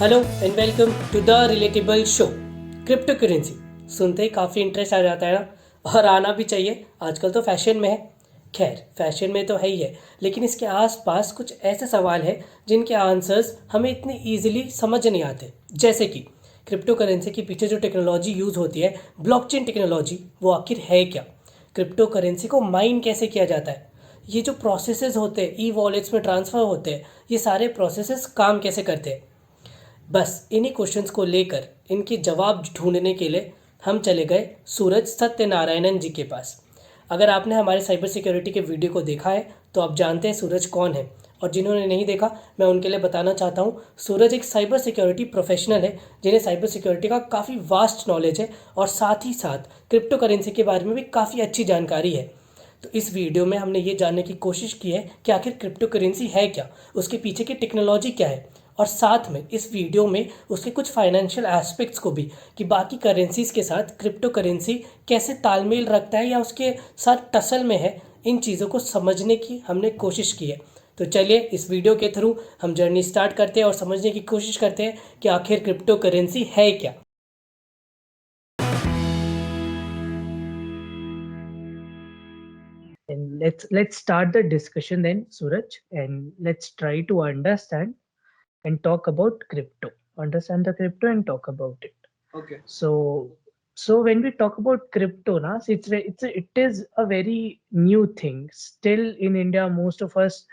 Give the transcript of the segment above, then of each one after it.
Hello and welcome to the relatable show. Cryptocurrency सुनते ही काफ़ी इंटरेस्ट आ जाता है ना, और आना भी चाहिए। आजकल तो फैशन में है। खैर, फैशन में तो है ही है, लेकिन इसके आसपास कुछ ऐसे सवाल हैं जिनके आंसर्स हमें इतनी ईजिली समझ नहीं आते। जैसे कि क्रिप्टो करेंसी के पीछे जो टेक्नोलॉजी यूज़ होती है, ब्लॉकचेन टेक्नोलॉजी, वो आखिर है क्या? क्रिप्टो करेंसी को माइन कैसे किया जाता है? ये जो प्रोसेसेस होते हैं, ई वॉलेट्स में ट्रांसफ़र होते हैं, ये सारे प्रोसेसेस काम कैसे करते हैं? बस इन्हीं क्वेश्चंस को लेकर इनके जवाब ढूंढने के लिए हम चले गए सूरज सत्यनारायणन जी के पास। अगर आपने हमारे साइबर सिक्योरिटी के वीडियो को देखा है तो आप जानते हैं सूरज कौन है, और जिन्होंने नहीं देखा मैं उनके लिए बताना चाहता हूँ। सूरज एक साइबर सिक्योरिटी प्रोफेशनल है जिन्हें साइबर सिक्योरिटी का काफ़ी वास्ट नॉलेज है, और साथ ही साथ क्रिप्टो करेंसी के बारे में भी काफ़ी अच्छी जानकारी है। तो इस वीडियो में हमने ये जानने की कोशिश की है कि आखिर क्रिप्टो करेंसी है क्या, उसके पीछे की टेक्नोलॉजी क्या है, और साथ में इस वीडियो में उसके कुछ फाइनेंशियल एस्पेक्ट्स को भी, कि बाकी करेंसीज के साथ क्रिप्टो करेंसी कैसे तालमेल रखता है या उसके साथ टसल में है। इन चीज़ों को समझने की हमने कोशिश की है। तो चलिए इस वीडियो के थ्रू हम जर्नी स्टार्ट करते हैं और समझने की कोशिश करते हैं कि आखिर क्रिप्टो करेंसी है क्या। And let's start the discussion then, Suraj, and let's try to understand and talk about crypto. Understand the crypto and talk about it. Okay. So when we talk about crypto, na, so it is a very new thing. Still in India, most of us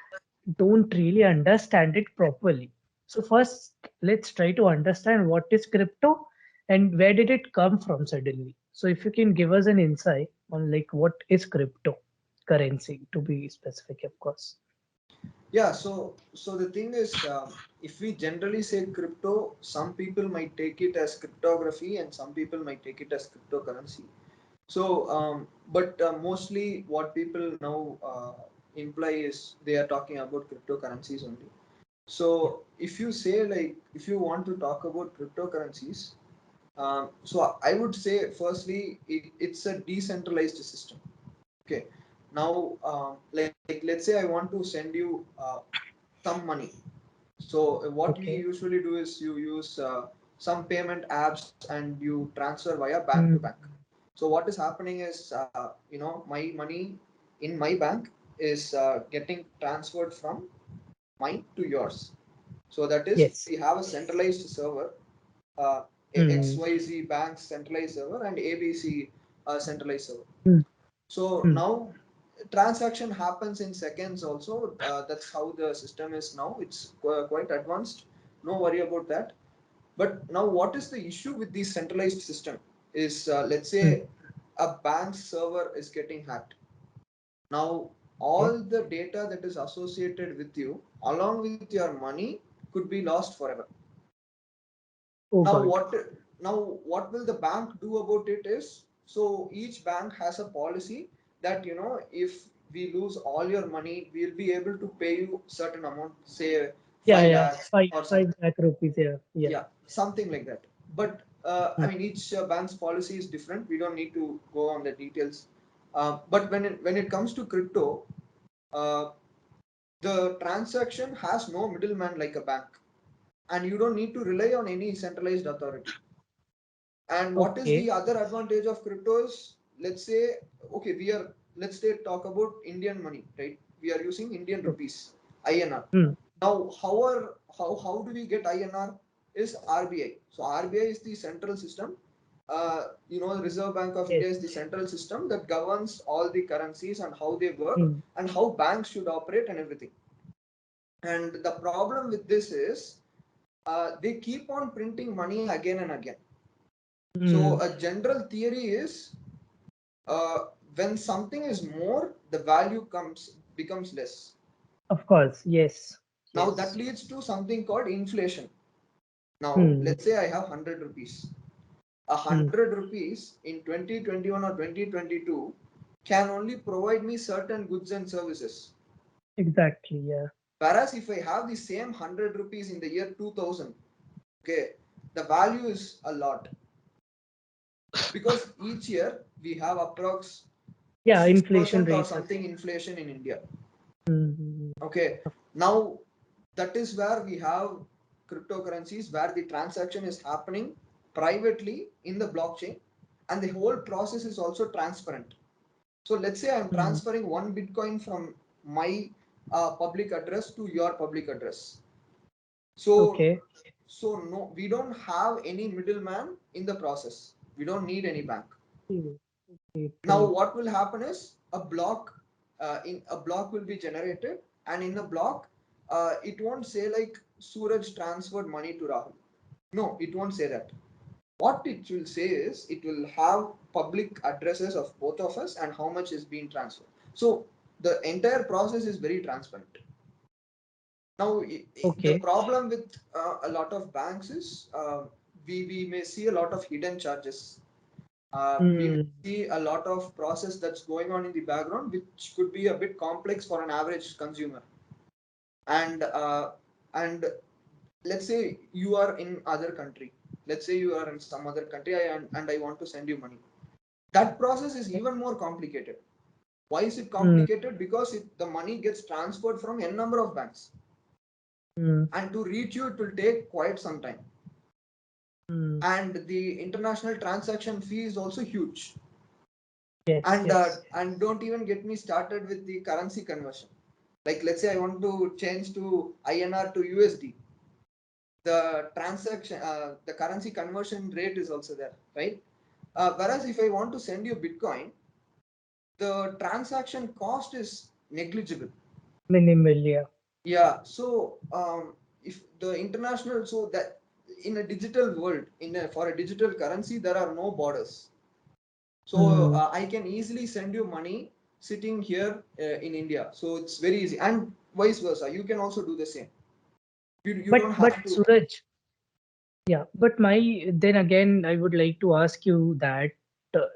don't really understand it properly. So first, let's try to understand what is crypto and where did it come from suddenly. So if you can give us an insight on like what is crypto currency to be specific, of course. Yeah. So the thing is, if we generally say crypto, some people might take it as cryptography, and some people might take it as cryptocurrency. So, but mostly what people now imply is they are talking about cryptocurrencies only. Yeah. So, if you say like if you want to talk about cryptocurrencies, so I would say firstly it's a decentralized system. Okay. Now, like let's say I want to send you some money. So what we Okay. usually do is you use some payment apps and you transfer via bank to Mm, bank. So what is happening is my money in my bank is getting transferred from mine to yours. So that is yes. we have a centralized server, uh, Mm, XYZ Bank's centralized server and ABC centralized server. mm, So mm. now transaction happens in seconds also. That's how the system is now. It's quite advanced. No worry about that. But now what is the issue with the centralized system is let's Mm. say a bank's server is getting hacked. Now Okay. all the data that is associated with you along with your money could be lost forever. Oh Now God. what will the bank do about it is, so each bank has a policy that if we lose all your money we'll be able to pay you certain amount, say Yeah, 5 yeah. lakhs Five or five something. lakh rupees. Yeah, yeah. Yeah, something like that. But I Mm. mean each bank's policy is different, we don't need to go on the details. But when it comes to crypto, uh, the transaction has no middleman like a bank, and you don't need to rely on any centralized authority. And what is Okay. the other advantage of crypto is, let's say, okay, let's say talk about Indian money, right? We are using Indian Okay. rupees, INR. Mm. Now, how do we get INR? Is RBI. So RBI is the central system. Reserve Bank of Yes. India is the central system that governs all the currencies and how they work Mm. and how banks should operate and everything. And the problem with this is they keep on printing money again and again. So Mm. a general theory is uh, when something is more, the value becomes less. Of course. Yes. Now that Yes. leads to something called inflation. Now Mm. let's say I have 100 rupees. A Mm. 100 rupees in 2021 or 2022 can only provide me certain goods and services. Exactly. Yeah. Whereas if I have the same 100 rupees in the year 2000, okay, the value is a lot, because each year we have approx Yeah. Inflation 6% or rate. something inflation in India. Mm. Okay, now that is where we have cryptocurrencies where the transaction is happening privately in the blockchain, and the whole process is also transparent. So let's say I'm transferring one Bitcoin from my public address to your public address. So Okay. so no, we don't have any middleman in the process. We don't need any bank. Now what will happen is a block, in a block will be generated, and in a block it won't say like Sooraj transferred money to Rahul. No, it won't say that. What it will say is it will have public addresses of both of us and how much is being transferred. So the entire process is very transparent. Now the Okay. problem with a lot of banks is we may see a lot of hidden charges. We may see a lot of process that's going on in the background, which could be a bit complex for an average consumer. And let's say you are in other country. Let's say you are in some other country, and I want to send you money. That process is even more complicated. Why is it complicated? Because the money gets transferred from n number of banks, and to reach you it will take quite some time. And the international transaction fee is also huge. And don't even get me started with the currency conversion. Like let's say I want to change to INR to USD. The transaction, the currency conversion rate is also there, right? Whereas if I want to send you Bitcoin, the transaction cost is negligible. Minimal, yeah. Yeah. So if the international, so that in a digital world, for a digital currency, there are no borders. So I can easily send you money sitting here in India. So it's very easy, and vice versa. You can also do the same. You don't have to. Suraj, yeah, but then again, I would like to ask you that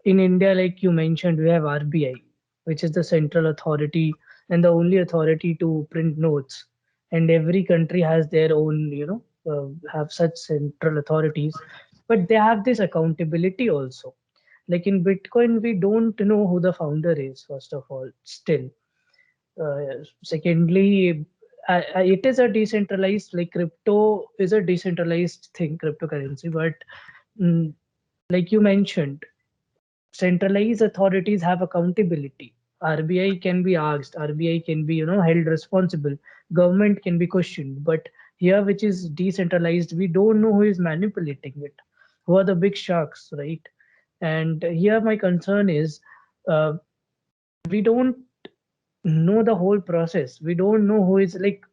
in India, like you mentioned, we have RBI, which is the central authority and the only authority to print notes. And every country has their own, have such central authorities, but they have this accountability also. Like in Bitcoin, we don't know who the founder is, first of all, still. Secondly, it is a decentralized, like crypto is a decentralized thing, cryptocurrency, but mm, like you mentioned, centralized authorities have accountability. RBI can be asked, RBI can be, held responsible, government can be questioned. But here, which is decentralized, we don't know who is manipulating it, who are the big sharks, right? And here, my concern is uh, we don't know the whole process. We don't know who is like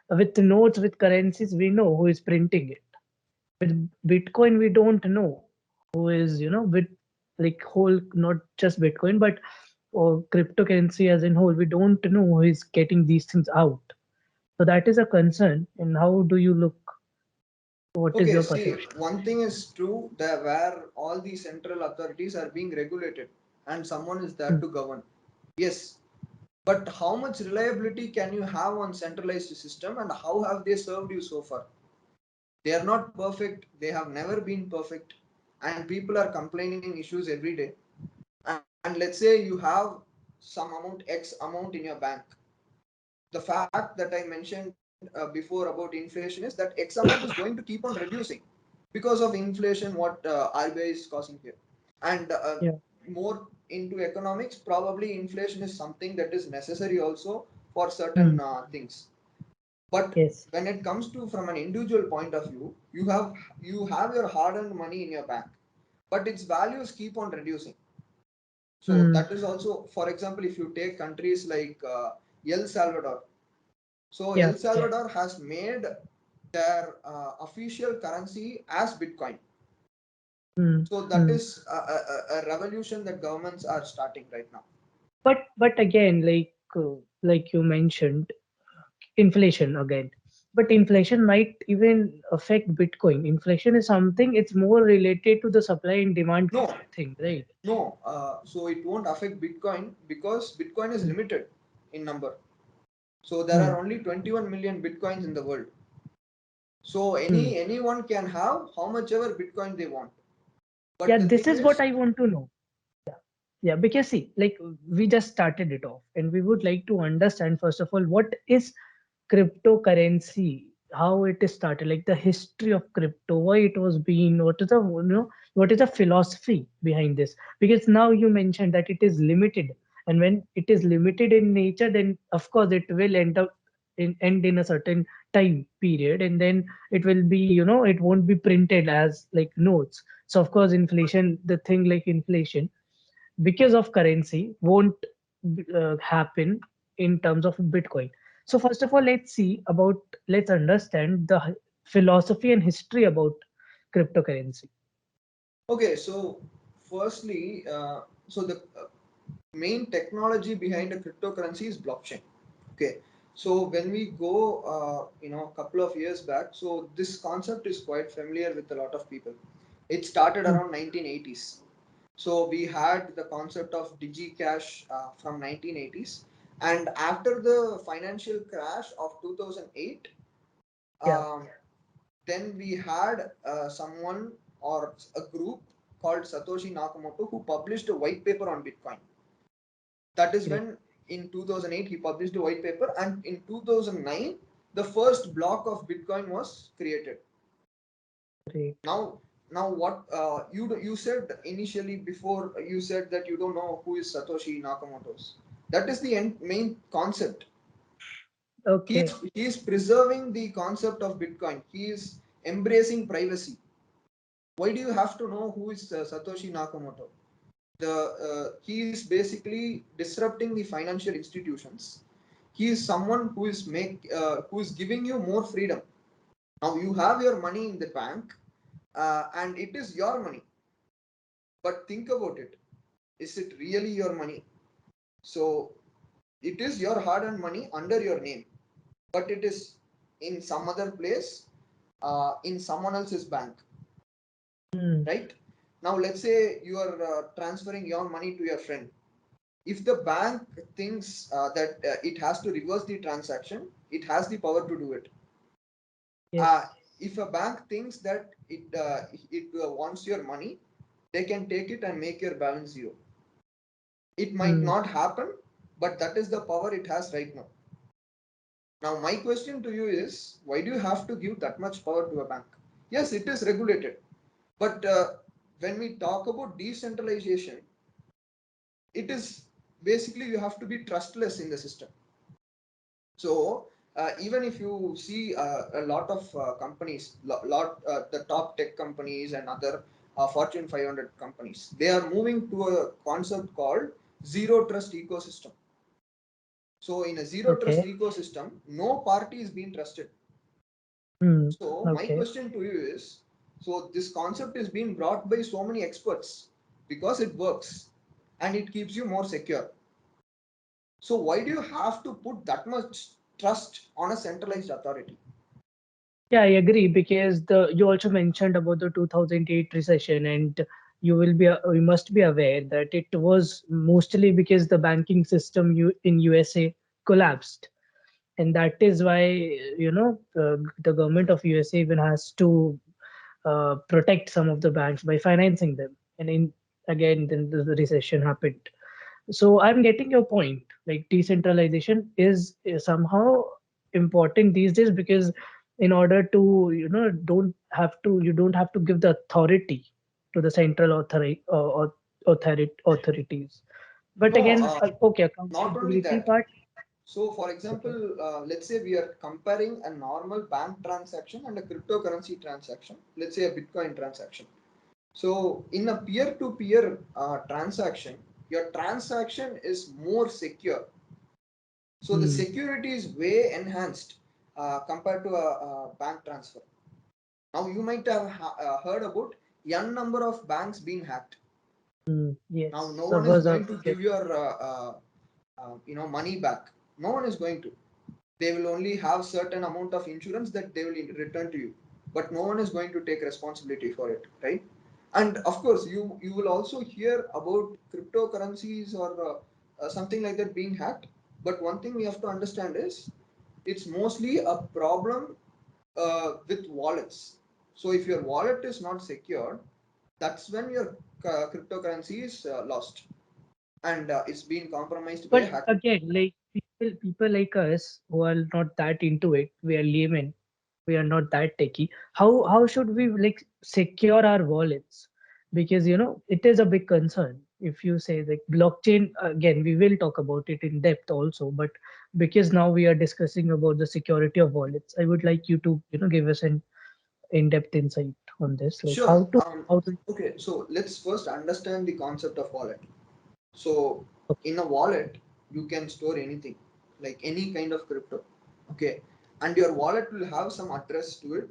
with notes, with currencies, we know who is printing it. With Bitcoin, we don't know who is, with like whole, not just Bitcoin, but or cryptocurrency as in whole. We don't know who is getting these things out. So that is a concern. And how do you look? What is Okay, your see, perception? one thing is true that where all the central authorities are being regulated and someone is there to govern. Yes, but how much reliability can you have on centralized system, and how have they served you so far? They are not perfect. They have never been perfect, and people are complaining issues every day. And let's say you have some amount, X amount in your bank. The fact that I mentioned before about inflation is that X amount is going to keep on reducing because of inflation, what RBI is causing here. And Yeah. more into economics, probably inflation is something that is necessary also for certain Hmm. things. But Yes. when it comes to from an individual point of view, you have your hard-earned money in your bank, but its values keep on reducing. So Hmm. that is also, for example, if you take countries like El Salvador. So Yeah. El Yeah. Salvador has made their official currency as Bitcoin. Hmm. So that Hmm. is a revolution that governments are starting right now. But again, like you mentioned, inflation again. But inflation might even affect Bitcoin. Inflation is something, it's more related to the supply and demand No, thing, right? no. So it won't affect Bitcoin because Bitcoin is Hmm. limited in number. So there Hmm. are only 21 million Bitcoins in the world. So Hmm. anyone can have how much ever Bitcoin they want. But Yeah, the this thing is what is, I want to know. Yeah, because see, like we just started it off, and we would like to understand first of all what is cryptocurrency. how it is started, like the history of crypto, why it was being, what is the, what is the philosophy behind this? Because now you mentioned that it is limited, and when it is limited in nature, then of course it will end in a certain time period, and then it will be, it won't be printed as like notes. So of course inflation, the thing like inflation because of currency won't happen in terms of Bitcoin. So first of all, let's understand the philosophy and history about cryptocurrency. Okay, so firstly, so the main technology behind a cryptocurrency is blockchain. Okay, so when we go, a couple of years back, so this concept is quite familiar with a lot of people. It started Hmm. around 1980s. So we had the concept of DigiCash from 1980s, and after the financial crash of 2008, Yeah, um, then we had someone or a group called Satoshi Nakamoto who published a white paper on Bitcoin. That is great, when in 2008 he published a white paper, and in 2009 the first block of Bitcoin was created. great. Now what you said initially, before you said that you don't know who is Satoshi Nakamoto's. That is the main concept. Okay. He is preserving the concept of Bitcoin. He is embracing privacy. Why do you have to know who is Satoshi Nakamoto? He is basically disrupting the financial institutions. He is someone who is giving you more freedom. Now you have your money in the bank, and it is your money. But think about it: is it really your money? So it is your hard-earned money under your name, but it is in some other place, in someone else's bank, Hmm. right? Now let's say you are transferring your money to your friend. If the bank thinks that it has to reverse the transaction, it has the power to do it. uh, Yes. if a bank thinks that it wants your money, they can take it and make your balance zero. It might Hmm. not happen, but that is the power it has right now. Now my question to you is, why do you have to give that much power to a bank? Yes, it is regulated, but when we talk about decentralization, it is basically you have to be trustless in the system. So even if you see a lot of companies, the top tech companies and other Fortune 500 companies, they are moving to a concept called zero trust ecosystem. So in a zero trust Okay. ecosystem, no party is being trusted. Hmm. So my Okay. question to you is, so this concept is being brought by so many experts because it works and it keeps you more secure. So why do you have to put that much trust on a centralized authority? Yeah, I agree, because the you also mentioned about the 2008 recession, and you must be aware that it was mostly because the banking system in USA collapsed, and that is why the government of USA even has to protect some of the banks by financing them, and in again then the recession happened. So I'm getting your point. Like decentralization is somehow important these days, because in order to you don't have to give the authority to the central authorities. But No, again, okay, not only accountability that. part. So, for Okay. example, let's say we are comparing a normal bank transaction and a cryptocurrency transaction, let's say a Bitcoin transaction. So, in a peer to peer transaction, your transaction is more secure. So, the Hmm. security is way enhanced compared to a bank transfer. Now, you might have heard about n number of banks being hacked. Hmm. Now, Yes, no so one is was a going to give your money back. No one is going to. They will only have certain amount of insurance that they will return to you, but no one is going to take responsibility for it, right? And of course, you will also hear about cryptocurrencies or something like that being hacked. But one thing we have to understand is it's mostly a problem with wallets. So if your wallet is not secured, that's when your cryptocurrency is lost, and it's being compromised by a But hacker. again, like people like us who are not that into it, we are laymen. we are not that techy. How should we like secure our wallets? Because it is a big concern. If you say like blockchain, again we will talk about it in depth also, but because now we are discussing about the security of wallets, I would like you to give us an in-depth insight on this, like Sure. how to Okay, so let's first understand the concept of wallet. So in a wallet, you can store anything, like any kind of crypto. Okay, and your wallet will have some address to it,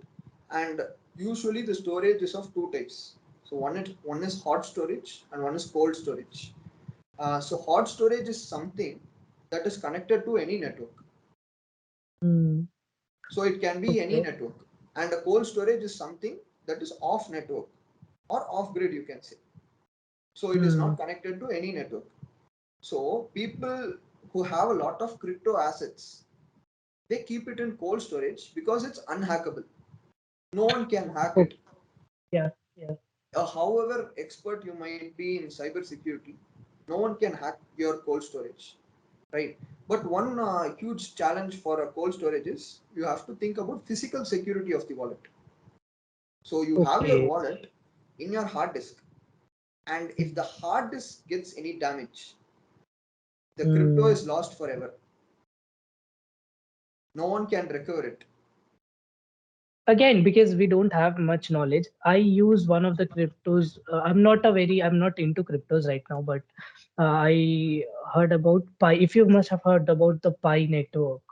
and usually the storage is of two types. So one is hot storage and one is cold storage. So hot storage is something that is connected to any network. Hmm, So it can be any okay. network, and a cold storage is something that is off network or off grid, you can say. So it is Hmm, not connected to any network. So people who have a lot of crypto assets, they keep it in cold storage because it's unhackable. No one can hack it. okay. Yeah, yeah. However expert you might be in cybersecurity, no one can hack your cold storage, right? But one huge challenge for a cold storage is you have to think about physical security of the wallet. So you have your Okay. wallet in your hard disk, and if the hard disk gets any damage, the crypto Hmm. is lost forever. No one can recover it. Again, because we don't have much knowledge, I use one of the cryptos. I'm not into cryptos right now, but I heard about Pi. If you must have heard about the Pi network,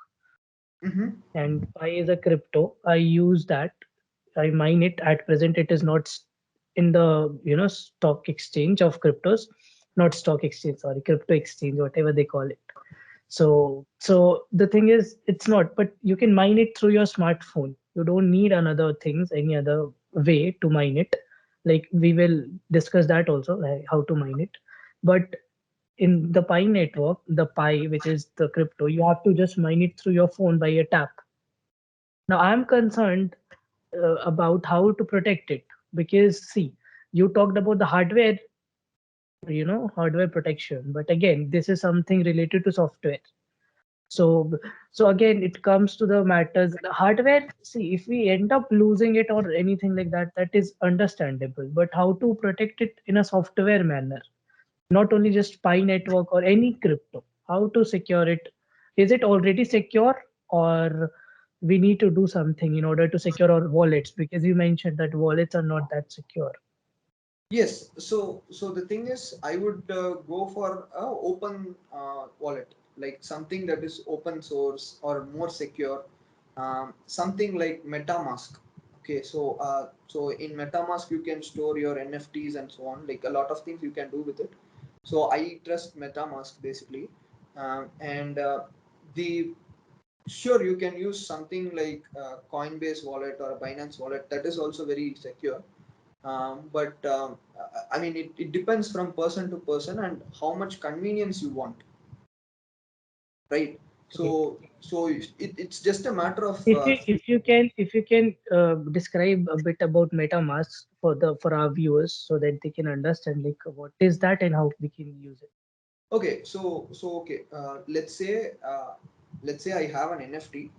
Mm-hmm. and Pi is a crypto. I use that. I mine it. At present, it is not in the stock exchange of cryptos, not stock exchange, sorry, crypto exchange, whatever they call it. So the thing is, it's not, but you can mine it through your smartphone. You don't need another things, any other way to mine it. Like we will discuss that also, like how to mine it. But in the Pi network, the Pi, which is the crypto, you have to just mine it through your phone by a tap. Now I'm concerned about how to protect it, because see, you talked about the hardware protection, but again, this is something related to software. So again, it comes to the matters. The hardware, see, if we end up losing it or anything like that, that is understandable. But how to protect it in a software manner, not only just Pi network or any crypto, how to secure it? Is it already secure, or we need to do something in order to secure our wallets? Because you mentioned that wallets are not that secure. Yes. So the thing is, I would go for a open wallet, like something that is open source or more secure, something like MetaMask. Okay. So in MetaMask you can store your NFTs and so on. Like a lot of things you can do with it. So I trust MetaMask basically, and the sure you can use something like Coinbase wallet or a Binance wallet. That is also very secure, but I mean it depends from person to person and how much convenience you want, right? Great. So it's just a matter of If you can describe a bit about MetaMask for our viewers, so that they can understand like what is that and how we can use it. okay. Okay, let's say I have an NFT,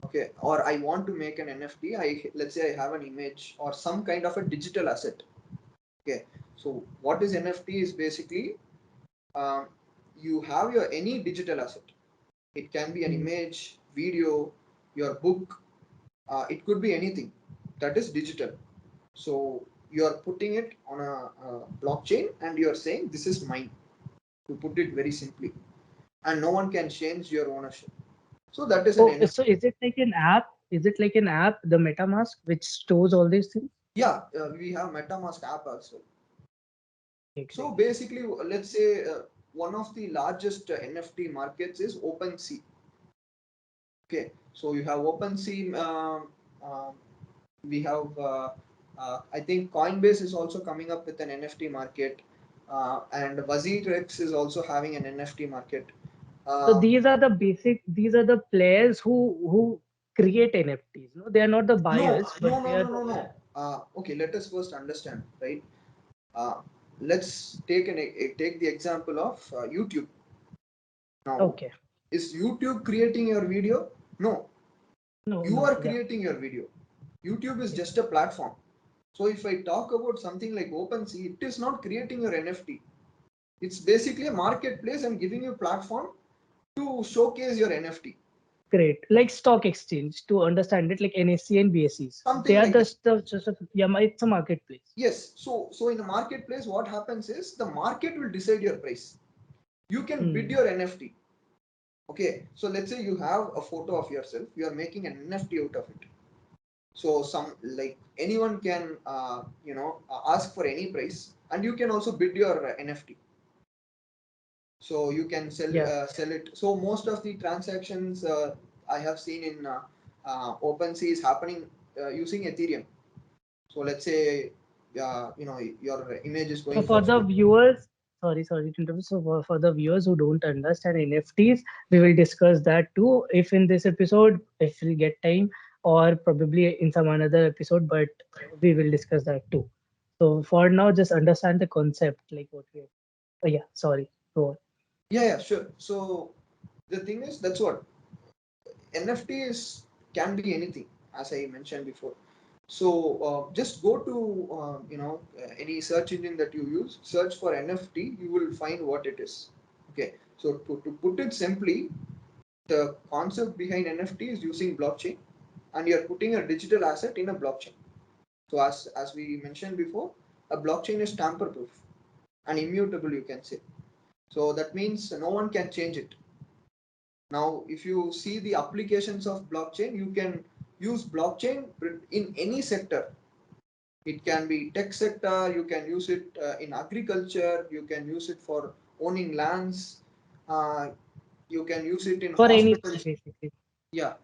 okay, or I want to make an NFT. Let's say I have an image or some kind of a digital asset. Okay, so what is NFT is basically, um, you have your any digital asset. It can be an Mm. image, video, your book. It could be anything that is digital. So you are putting it on a blockchain and you are saying this is mine. To put it very simply, and no one can change your ownership. So that is an Oh, NFT. so is it like an app? Is it like an app, the MetaMask, which stores all these things? Yeah, we have MetaMask app as well. Okay, So great. basically, let's say one of the largest NFT markets is OpenSea. Okay, so you have OpenSea. We have, I think Coinbase is also coming up with an NFT market, and Vazirx is also having an NFT market. So Um, these are the basic. These are the players who create NFTs. No, they are not the no, buyers, but no, they no, are no, the. no, no. Okay, let us first understand, right? Uh, let's take the example of YouTube. Now, Okay. is YouTube creating your video? No, No, You no, are yeah, creating your video. YouTube is yeah. just a platform. So if I talk about something like OpenSea, it is not creating your NFT. It's basically a marketplace and giving you a platform to showcase your NFT. Great. Like stock exchange, to understand it, like NSE and BSEs. They Something are like that. just a, yeah, it's a marketplace. Yes. So in the marketplace, what happens is the market will decide your price. You can bid Hmm. your NFT. Okay. So let's say you have a photo of yourself. You are making an NFT out of it. So some like anyone can ask for any price, and you can also bid your NFT. So you can Yeah. sell it. So most of the transactions I have seen in OpenSea is happening using Ethereum. So let's say your image is So going for for the viewers, sorry to interrupt. So for the viewers who don't understand NFTs, we will discuss that too. If in this episode, if we get time, or probably in some another episode, but we will discuss that too. So for now, just understand the concept, like what we. Yeah, sorry. Go on. yeah, sure. So the thing is that's what NFT is can be anything, as I mentioned before. So just go to any search engine that you use, search for NFT, you will find what it is. Okay, so to put it simply, the concept behind NFT is using blockchain, and you're putting a digital asset in a blockchain. So as we mentioned before, a blockchain is tamper proof and immutable, you can say. So that means no one can change it. Now, if you see the applications of blockchain, you can use blockchain in any sector. It can be tech sector, you can use it in agriculture, you can use it for owning lands, uh, you can use it in For anything, hospitals. basically. Yeah,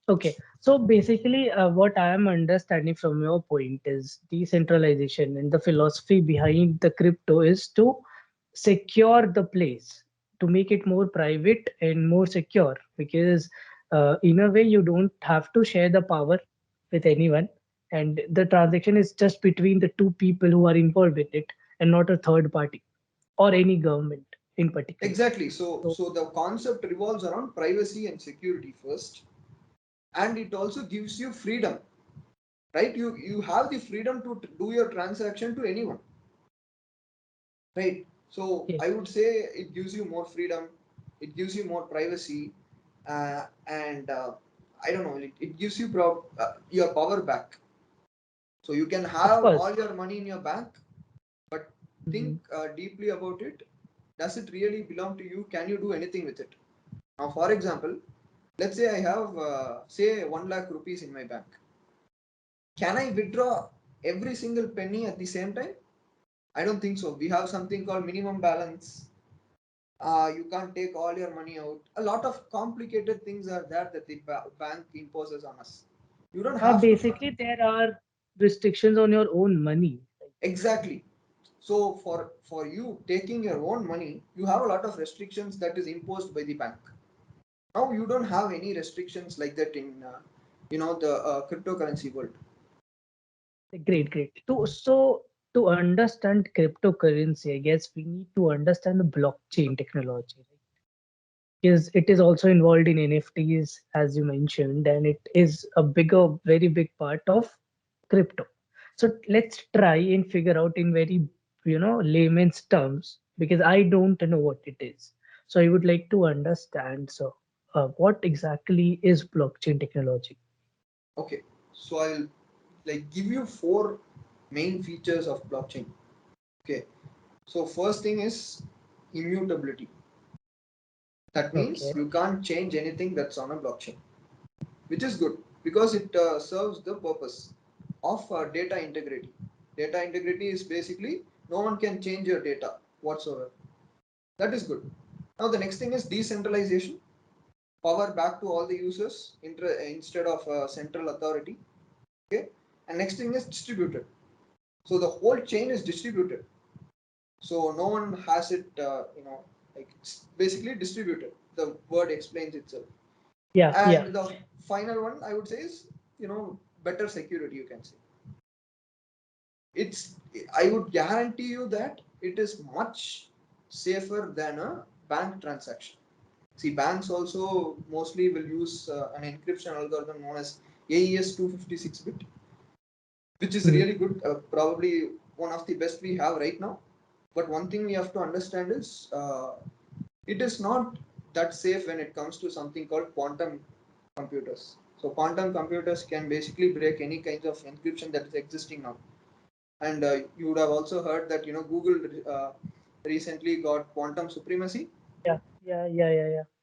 Okay, so basically, what I am understanding from your point is decentralization, and the philosophy behind the crypto is to secure the place, to make it more private and more secure. Because in a way, you don't have to share the power with anyone, and the transaction is just between the two people who are involved in it, and not a third party or any government in particular. exactly. So, So so the concept revolves around privacy and security first, and it also gives you freedom, right? You have the freedom to do your transaction to anyone, right? So I yes, would say it gives you more freedom, it gives you more privacy, and I don't know, it gives you your power back. So you can of have course. all your money in your bank, but think Mhm. deeply about it. Does it really belong to you? Can you do anything with it? Now, for example, let's say I have say 1 lakh rupees in my bank. Can I withdraw every single penny at the same time? I don't think so. We have something called minimum balance. You can't take all your money out. A lot of complicated things are there that the bank imposes on us. You don't have to. Basically, there are restrictions on your own money. Exactly. So for you taking your own money, you have a lot of restrictions that is imposed by the bank. Now you don't have any restrictions like that in the cryptocurrency world. Great, great. To understand cryptocurrency, I guess we need to understand the blockchain technology, right? Because it is also involved in NFTs, as you mentioned, and it is a bigger, very big part of crypto. So let's try and figure out in very, layman's terms, because I don't know what it is. So I would like to understand. So, what exactly is blockchain technology? Okay, so I'll like give you four main features of blockchain. Okay, so first thing is immutability. That means Okay. you can't change anything that's on a blockchain, which is good because it serves the purpose of data integrity. Data integrity is basically no one can change your data whatsoever. That is good. Now the next thing is decentralization, power back to all the users instead of central authority. Okay, and next thing is distributed. So the whole chain is distributed. So no one has it, like it's basically distributed. The word explains itself. Yeah, yeah. And the final one I would say is better security. You can say it's. I would guarantee you that it is much safer than a bank transaction. See, banks also mostly will use an encryption algorithm known as AES 256-bit, which is really good, probably one of the best we have right now. But one thing we have to understand is it is not that safe when it comes to something called quantum computers. So quantum computers can basically break any kind of encryption that is existing now. And you would have also heard that Google recently got quantum supremacy. Yeah.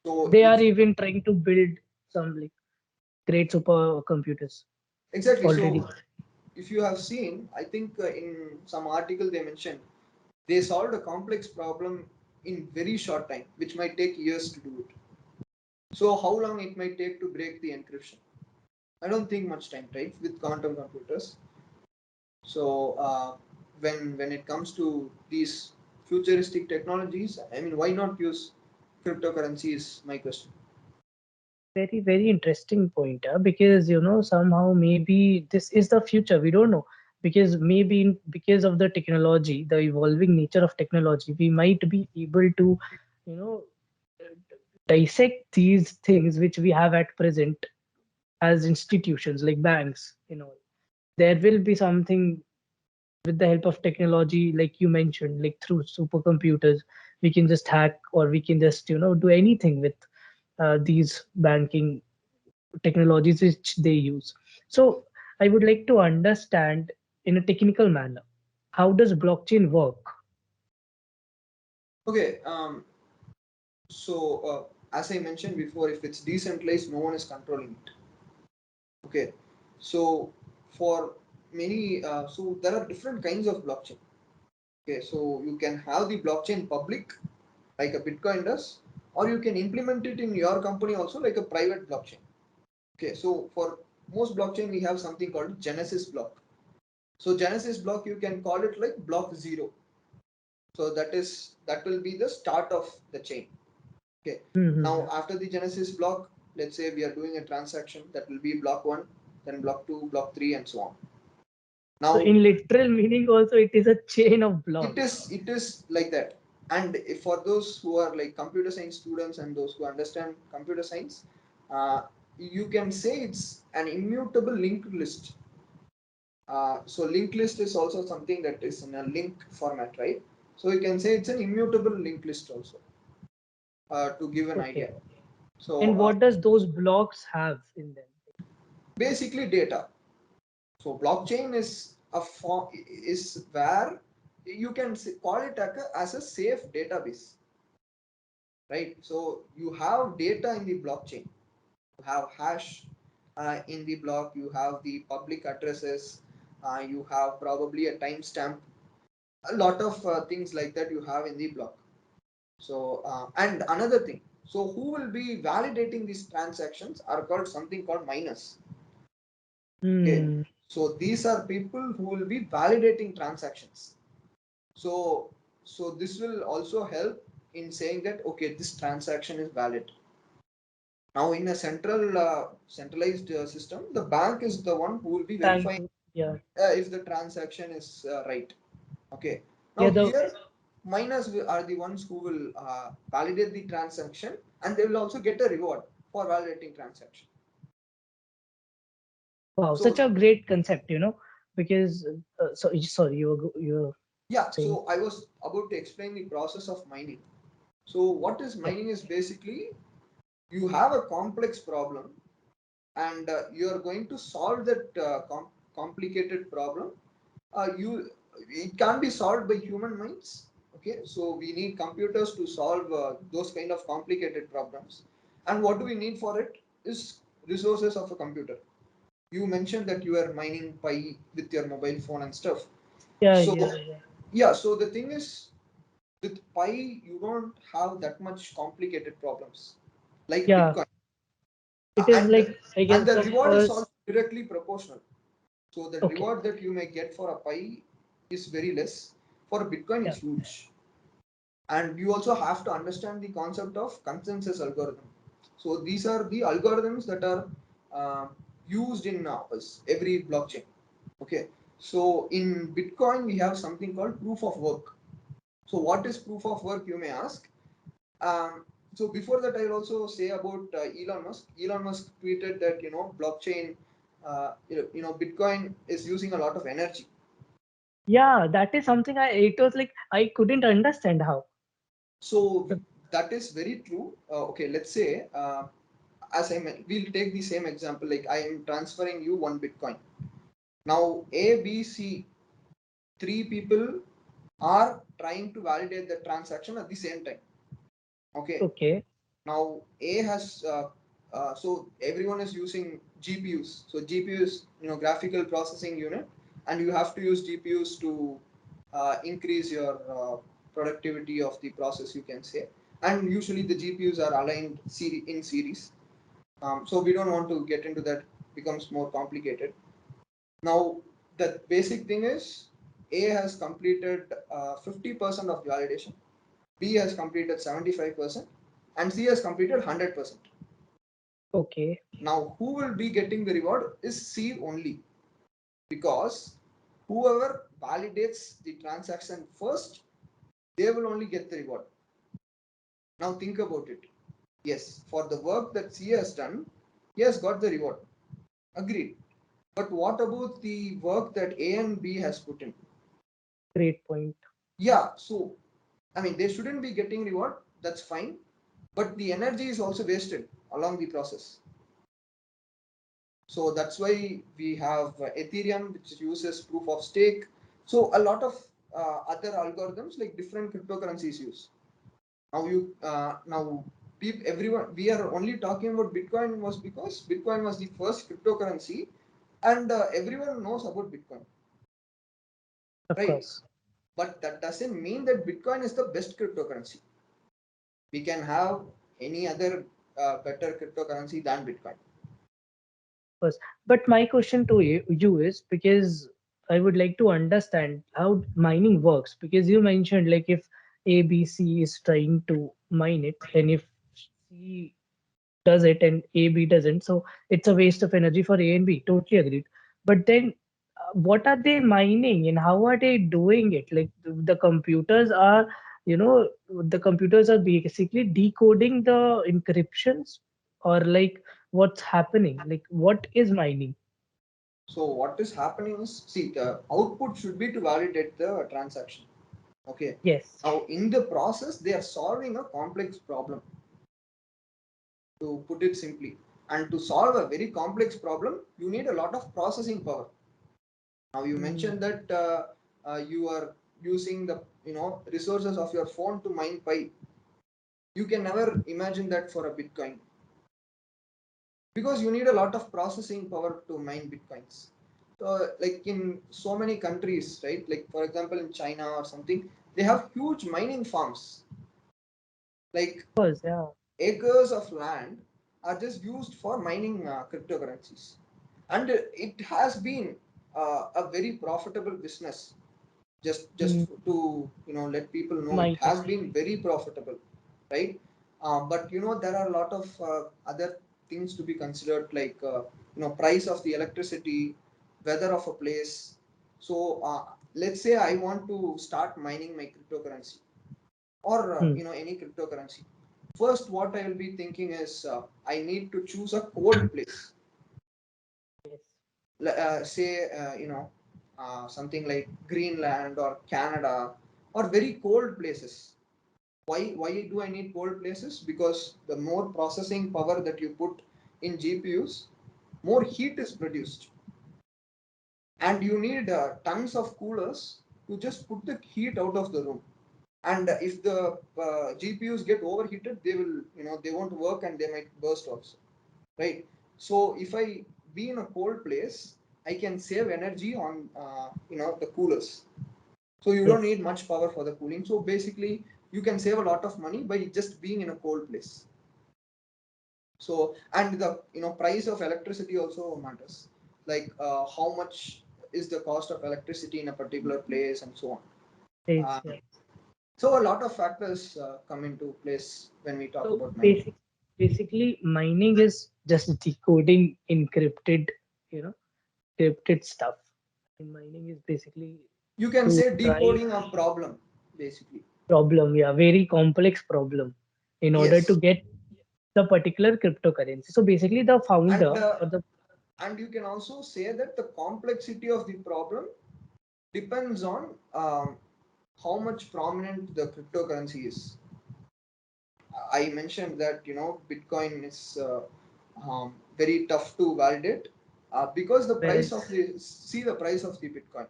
So They are if even trying to build some like great supercomputers exactly, already. so if you have seen, I think in some article they mentioned they solved a complex problem in very short time, which might take years to do it. So how long it might take to break the encryption? I don't think much time, right, with quantum computers. So when it comes to these futuristic technologies, I mean, why not use cryptocurrency is my question. Very interesting point, because somehow maybe this is the future. We don't know, because maybe because of the technology, the evolving nature of technology, we might be able to, you know, dissect these things which we have at present as institutions like banks. There will be something with the help of technology, like you mentioned, like through supercomputers, we can just hack, or we can just do anything with these banking technologies which they use. So I would like to understand in a technical manner, how does blockchain work? Okay, so as I mentioned before, if it's decentralized, no one is controlling it. Okay, so for many, so there are different kinds of blockchain. Okay, so you can have the blockchain public, like a Bitcoin does, or you can implement it in your company also, like a private blockchain. Okay, so for most blockchain, we have something called Genesis block. So Genesis block, you can call it like block zero. So that will be the start of the chain. Okay. Mhm. Now after the Genesis block, let's say we are doing a transaction, that will be block one, then block two, block three, and so on. So Now in literal meaning also, it is a chain of blocks. it is like that. And if for those who are like computer science students and those who understand computer science, you can say it's an immutable linked list. So linked list is also something that is in a link format, right? So you can say it's an immutable linked list also, to give an Okay. idea. So And what does those blocks have in them? basically data. So blockchain is a form, is where you can call it as a safe database, right? So you have data in the blockchain. You have hash in the block. You have the public addresses. You have probably a timestamp. A lot of things like that you have in the block. So and another thing. So who will be validating these transactions are called something called miners. Okay. Hmm. So these are people who will be validating transactions. So so this will also help in saying that okay, this transaction is valid. Now in a centralized system, the bank is the one who will be Thank verifying you. Yeah. if the transaction is right. Okay. Yeah. Now here miners are the ones who will validate the transaction, and they will also get a reward for validating transaction. Wow, such So a great concept, because sorry, you were yeah, saying. so I was about to explain the process of mining. So what is Yeah. mining is basically you have a complex problem, and you are going to solve that complicated problem. You It can be solved by human minds. Okay, so we need computers to solve those kind of complicated problems. And what do we need for it is resources of a computer. You mentioned that you are mining pi with your mobile phone and stuff. Yeah. So Yeah. yeah, so the thing is, with pi you don't have that much complicated problems like Yeah. Bitcoin. It is and like, I and guess, the the reward is first. also directly proportional. So the Okay. reward that you may get for a pi is very less. For Bitcoin Yeah. it's huge. And you also have to understand the concept of consensus algorithm. So these are the algorithms that are uh, used in every blockchain. Okay, so in Bitcoin we have something called proof of work. So what is proof of work, you may ask? So before that, I'll also say about Elon Musk. Elon Musk tweeted that blockchain, Bitcoin is using a lot of energy. Yeah, that is something it was like I couldn't understand how. So that is very true. Okay, let's say we'll take the same example. Like I am transferring you one Bitcoin. Now A, B, C, three people are trying to validate the transaction at the same time. Okay. Okay. Now A has so everyone is using GPUs. So GPU is graphical processing unit, and you have to use GPUs to increase your productivity of the process, you can say. And usually the GPUs are aligned in series. So we don't want to get into that; becomes more complicated. Now the basic thing is A has completed 50% of validation, B has completed 75%, and C has completed 100%. Okay. Now, who will be getting the reward is C only, because whoever validates the transaction first, they will only get the reward. Now, think about it. Yes, for the work that C has done, he has got the reward. Agreed. But what about the work that A and B has put in? Great point. Yeah, so I mean, they shouldn't be getting reward. That's fine, but the energy is also wasted along the process. So that's why we have Ethereum, which uses proof of stake. So a lot of other algorithms like different cryptocurrencies use. Now everyone, we are only talking about Bitcoin was because Bitcoin was the first cryptocurrency, and everyone knows about Bitcoin, Of right? course. But that doesn't mean that Bitcoin is the best cryptocurrency. We can have any other better cryptocurrency than Bitcoin. Course. But my question to you is, because I would like to understand how mining works, because you mentioned like if ABC is trying to mine it, and if C does it and AB doesn't, so it's a waste of energy for A and B. Totally agreed. But then what are they mining and how are they doing it? Like the computers are, the computers are basically decoding the encryptions, or like what's happening? Like what is mining? So what is happening is, see, the output should be to validate the transaction. Okay. Yes. Now in the process, they are solving a complex problem, to put it simply. And to solve a very complex problem, you need a lot of processing power. Now you Mm, mentioned that you are using the resources of your phone to mine pi. You can never imagine that for a Bitcoin, because you need a lot of processing power to mine Bitcoins. So, like in so many countries, right? Like for example, in China or something, they have huge mining farms. Like of course, yeah. acres of land are just used for mining cryptocurrencies, and it has been a very profitable business. Just Mm, to let people know, it has mining. been very profitable, right? But there are a lot of other things to be considered, like price of the electricity, weather of a place. So let's say I want to start mining my cryptocurrency, or Mm, any cryptocurrency. First, what I will be thinking is, I need to choose a cold place. yes. Say something like Greenland or Canada, or very cold places. Why do I need cold places? Because the more processing power that you put in GPUs, more heat is produced, and you need tons of coolers to just put the heat out of the room. And if the GPUs get overheated, they won't work and they might burst also, right? So if I be in a cold place, I can save energy on the coolers. So you don't Yes. need much power for the cooling. So basically, you can save a lot of money by just being in a cold place. So, and the price of electricity also matters, like how much is the cost of electricity in a particular place, and so on. Yes. Um, Yeah. so a lot of factors come into place when we talk So about mining. basically, mining is just decoding you know, encrypted stuff. And mining is basically You can to say try decoding a problem, basically. problem. Yeah, very complex problem. in order to Yes. get the particular cryptocurrency. So basically, the founder And or the and you can also say that the complexity of the problem depends on how much prominent the cryptocurrency is. I mentioned that Bitcoin is very tough to validate because the price of whereas the price of the Bitcoin.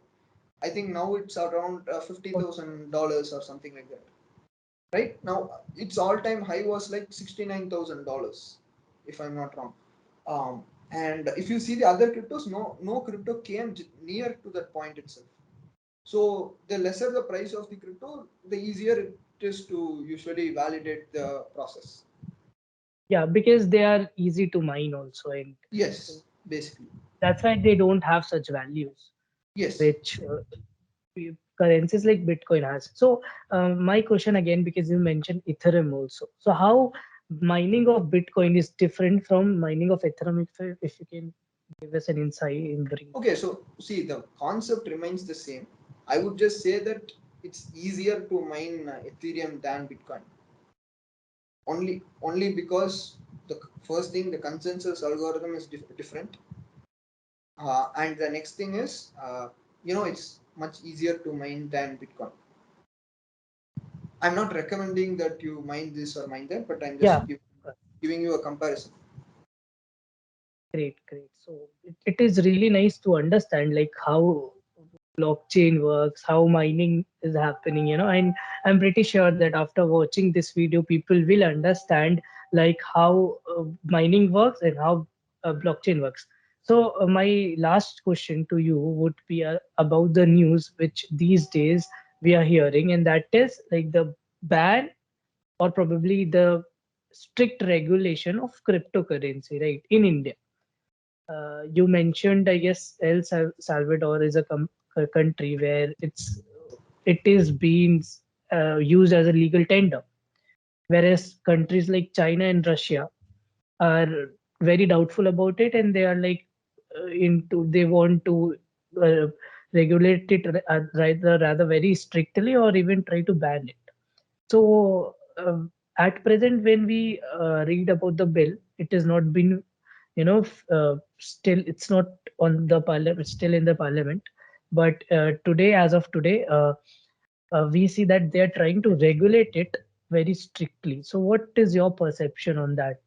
I think now it's around $50,000 or something like that. Right now, its all-time high was like $69,000, if I'm not wrong. And if you see the other cryptos, no crypto came near to that point itself. So the lesser the price of the crypto, the easier it is to usually validate the process. yeah, because they are easy to mine also, and Yes, basically. that's why they don't have such values, Yes. which currencies like Bitcoin has. So my question again, because you mentioned Ethereum also. So how mining of Bitcoin is different from mining of Ethereum? If you can give us an insight in brief. Okay, so see, the concept remains the same. I would just say that it's easier to mine Ethereum than Bitcoin. Only because the first thing, the consensus algorithm is different, and the next thing is it's much easier to mine than Bitcoin. I'm not recommending that you mine this or mine that, but I'm Yeah, just giving you a comparison. great, great. So it is really nice to understand like how blockchain works, how mining is happening, and I'm pretty sure that after watching this video, people will understand like how mining works and how blockchain works. So my last question to you would be about the news which these days we are hearing, and that is like the ban or probably the strict regulation of cryptocurrency, right, in India. You mentioned, I guess, Salvador is a country where it is being used as a legal tender, whereas countries like China and Russia are very doubtful about it, and they are like they want to uh, regulate it rather very strictly, or even try to ban it. So at present, when we read about the bill, it has not been, still it's not on the parliament, still in the parliament. But today, as of today, we see that they are trying to regulate it very strictly. So, what is your perception on that?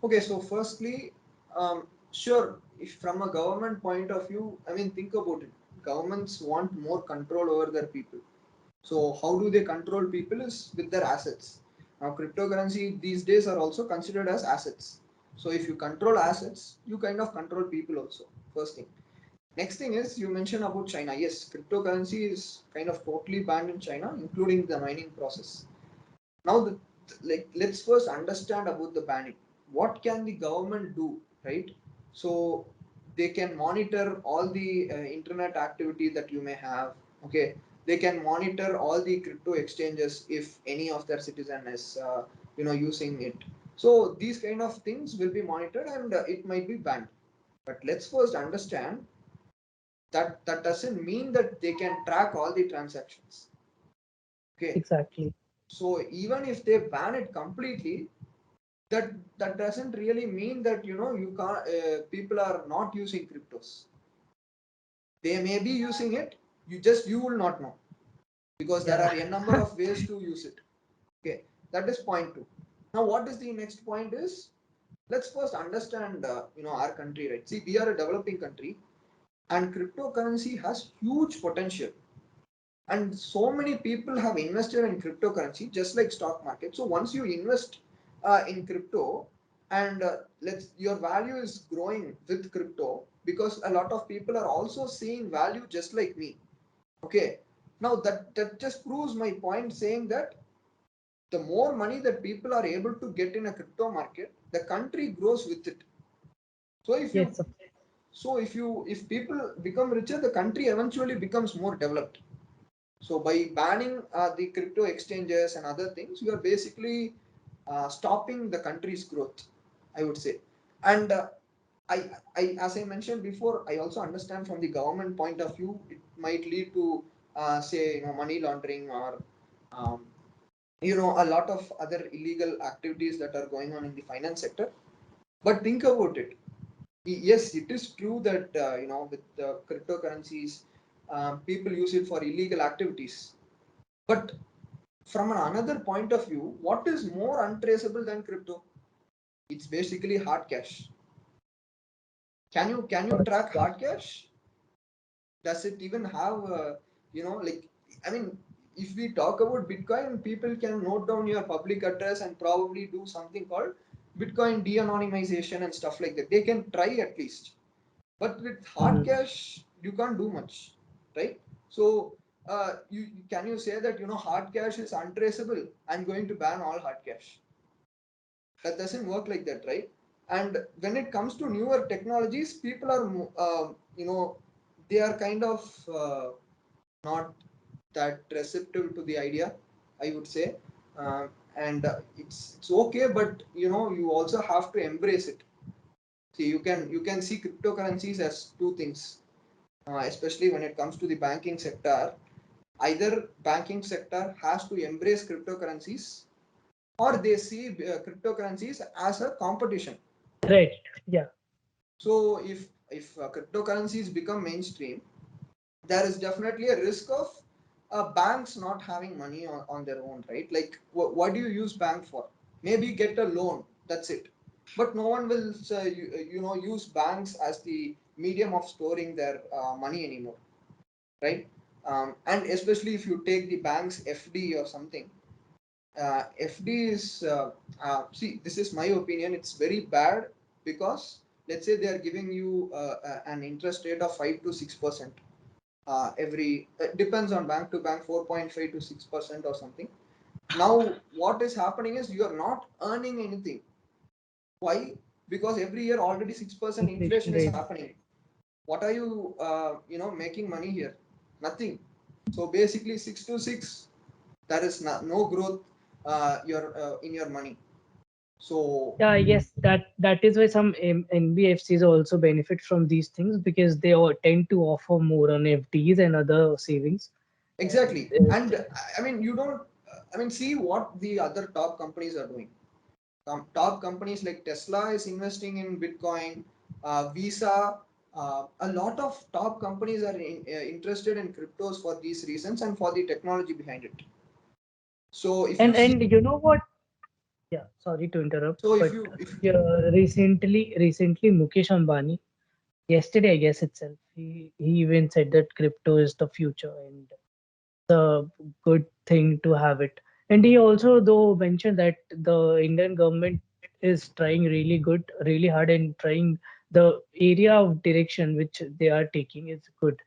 Okay, so firstly, sure, if from a government point of view, I mean, think about it. Governments want more control over their people. So how do they control people is with their assets. Now, cryptocurrency these days are also considered as assets. So if you control assets, you kind of control people also. First thing. Next thing is you mentioned about China. Yes, cryptocurrency is kind of totally banned in China, including the mining process. Now, let's first understand about the banning. What can the government do, right? So they can monitor all the internet activity that you may have. Okay, they can monitor all the crypto exchanges if any of their citizen is using it. So these kind of things will be monitored, and it might be banned. But let's first understand that that doesn't mean that they can track all the transactions. Okay, Exactly. so even if they ban it completely, that doesn't really mean that you can't people are not using cryptos. They may be using it, you will not know, because there Yeah. are a number of ways to use it. Okay, that is point two. Now what is the next point is, let's first understand our country, right? See, we are a developing country, and cryptocurrency has huge potential, and so many people have invested in cryptocurrency just like stock market. So once you invest in crypto, and let's your value is growing with crypto, because a lot of people are also seeing value just like me. Okay, now that just proves my point, saying that the more money that people are able to get in a crypto market, the country grows with it. So if you Yes. if people become richer, the country eventually becomes more developed. So by banning the crypto exchanges and other things, you are basically stopping the country's growth, I would say. And as I mentioned before, I also understand from the government point of view, it might lead to say money laundering, or um, a lot of other illegal activities that are going on in the finance sector. But think about it. Yes, it is true that with cryptocurrencies, people use it for illegal activities. But from another point of view, what is more untraceable than crypto? It's basically hard cash. Can you track Yeah. hard cash? Does it even have like, I mean, if we talk about Bitcoin, people can note down your public address and probably do something called Bitcoin de-anonymization and stuff like that. They can try at least. But with hard Mhm. cash, you can't do much, right? So can you say that hard cash is untraceable? I'm going to ban all hard cash. That doesn't work like that, right? And when it comes to newer technologies, people are they are kind of not that receptive to the idea, I would say. And it's okay, but you also have to embrace it. See, you can see cryptocurrencies as two things, especially when it comes to the banking sector. Either banking sector has to embrace cryptocurrencies, or they see cryptocurrencies as a competition. Right. Yeah. So if cryptocurrencies become mainstream, there is definitely a risk of banks not having money on their own, right? Like, what do you use bank for? Maybe get a loan, that's it. But no one will use banks as the medium of storing their money anymore, right? And especially if you take the bank's FD or something, FD is see, this is my opinion. It's very bad because let's say they are giving you an interest rate of 5 to 6% every. Depends on bank to bank, 4.5 to 6% or something. Now, what is happening is you are not earning anything. Why? Because every year already 6% Inflation inflation is rate. happening. What are you making money here? Nothing. So basically 6 to 6, there is no growth in your money. So Yeah, I guess that is why some NBFCs also benefit from these things because they all tend to offer more on FDs and other savings. And exactly. And I mean, you don't. I mean, see what the other top companies are doing. Top companies like Tesla is investing in Bitcoin, Visa. A lot of top companies are interested in cryptos for these reasons and for the technology behind it. So if you see, and you know what? Yeah, sorry to interrupt, so if but you if recently Mukesh Ambani, yesterday I guess itself, he even said that crypto is the future and a good thing to have it. And he also though mentioned that the Indian government is trying really hard and trying the area of direction which they are taking is good.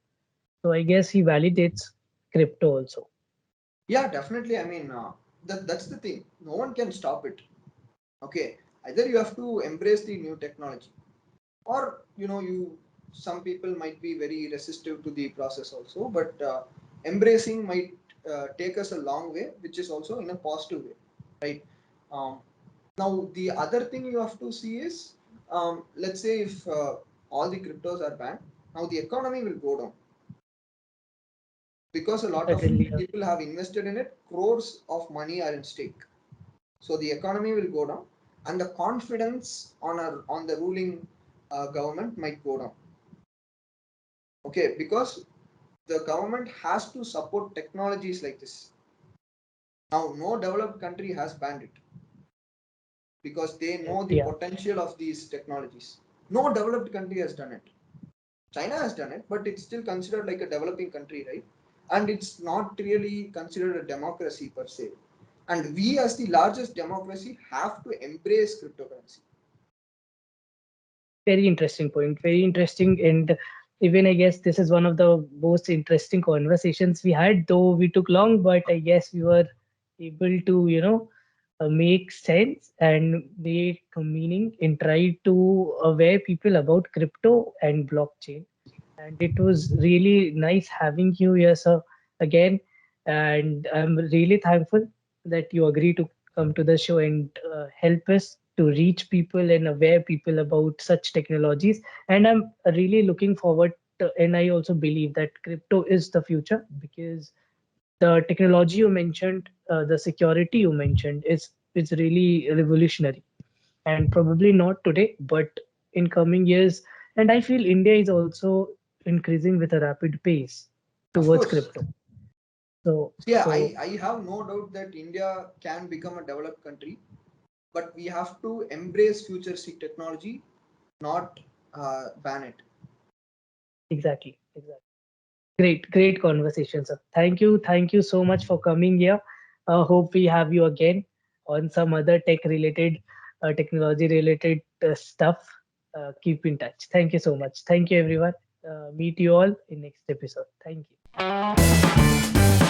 So I guess he validates crypto also. yeah, definitely. I mean, that's the thing. No one can stop it. Okay, either you have to embrace the new technology, or some people might be very resistive to the process also. But embracing might take us a long way, which is also in a positive way, right? Um, Now the other thing you have to see is, let's say if all the cryptos are banned, now the economy will go down because a lot of Certainly. people have invested in it. Crores of money are in stake. So the economy will go down, and the confidence on the ruling government might go down. Okay, because the government has to support technologies like this. Now, no developed country has banned it because they Correct. know the Yeah. potential of these technologies. No developed country has done it. China has done it, but it's still considered like a developing country, right? And it's not really considered a democracy per se. And we, as the largest democracy, have to embrace cryptocurrency. Very interesting point. Very interesting. And even I guess this is one of the most interesting conversations we had, though we took long, but I guess we were able to, make sense and make a meaning and try to aware people about crypto and blockchain. And it was really nice having you here, sir, again. And I'm really thankful that you agree to come to the show and help us to reach people and aware people about such technologies. And I'm really looking forward to, and I also believe that crypto is the future because the technology you mentioned, the security you mentioned is really revolutionary, and probably not today, but in coming years. And I feel India is also increasing with a rapid pace Of towards course. crypto. So, Yeah, so I have no doubt that India can become a developed country, but we have to embrace futuristic technology, not ban it. exactly, exactly. Great conversation, sir. Thank you so much for coming here. Hope we have you again on some other tech-related, technology-related stuff. Keep in touch. Thank you so much. Thank you, everyone. Meet you all in next episode. Thank you.